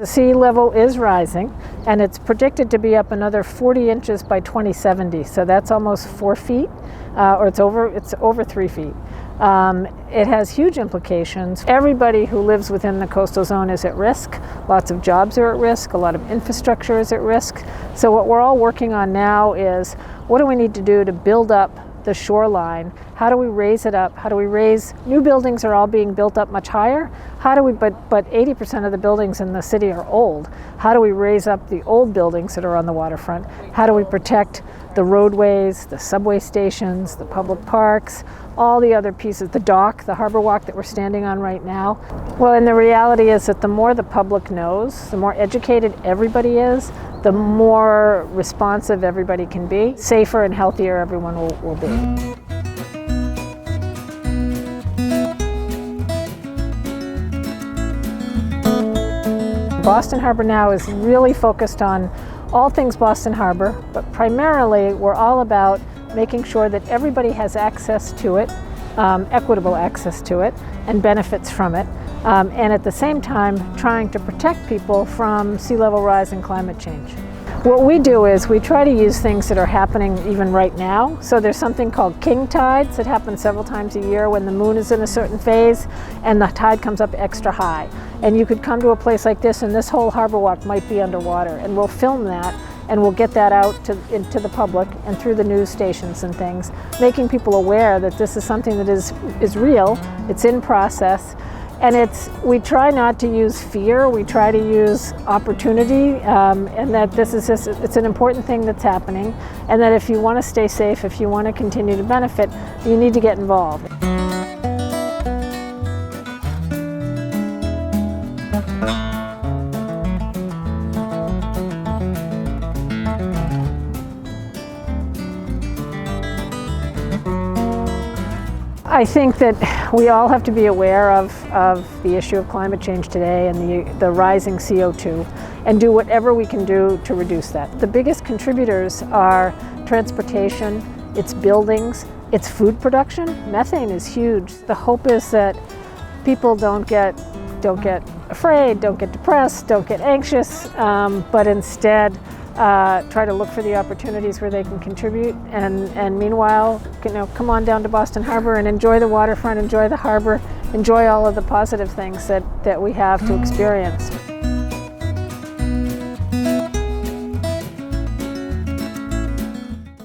The sea level is rising, and it's predicted to be up another 40 inches by 2070. So that's almost 4 feet, or it's over 3 feet. It has huge implications. Everybody who lives within the coastal zone is at risk. Lots of jobs are at risk. A lot of infrastructure is at risk. So what we're all working on now is, what do we need to do to build up the shoreline? How do we raise it up? How do we raise, new buildings are all being built up much higher. How do we, but 80% of the buildings in the city are old. How do we raise up the old buildings that are on the waterfront? How do we protect the roadways, the subway stations, the public parks, all the other pieces, the dock, the harbor walk that we're standing on right now? Well, and the reality is that the more the public knows, the more educated everybody is, the more responsive everybody can be, safer and healthier everyone will be. Boston Harbor Now is really focused on all things Boston Harbor, but primarily we're all about making sure that everybody has access to it, equitable access to it, and benefits from it. And at the same time, trying to protect people from sea level rise and climate change. What we do is we try to use things that are happening even right now. So there's something called king tides that happen several times a year when the moon is in a certain phase and the tide comes up extra high. And you could come to a place like this and this whole harbor walk might be underwater, and we'll film that and we'll get that out into the public and through the news stations and things, making people aware that this is something that is real, it's in process. And we try not to use fear, we try to use opportunity, and that this is just, it's an important thing that's happening, and that if you want to stay safe, if you want to continue to benefit, you need to get involved. I think that we all have to be aware of the issue of climate change today and the rising CO2, and do whatever we can do to reduce that. The biggest contributors are transportation, it's buildings, it's food production. Methane is huge. The hope is that people don't get afraid, don't get depressed, don't get anxious, but instead try to look for the opportunities where they can contribute, and meanwhile, come on down to Boston Harbor and enjoy the waterfront, enjoy the harbor, enjoy all of the positive things that we have to experience.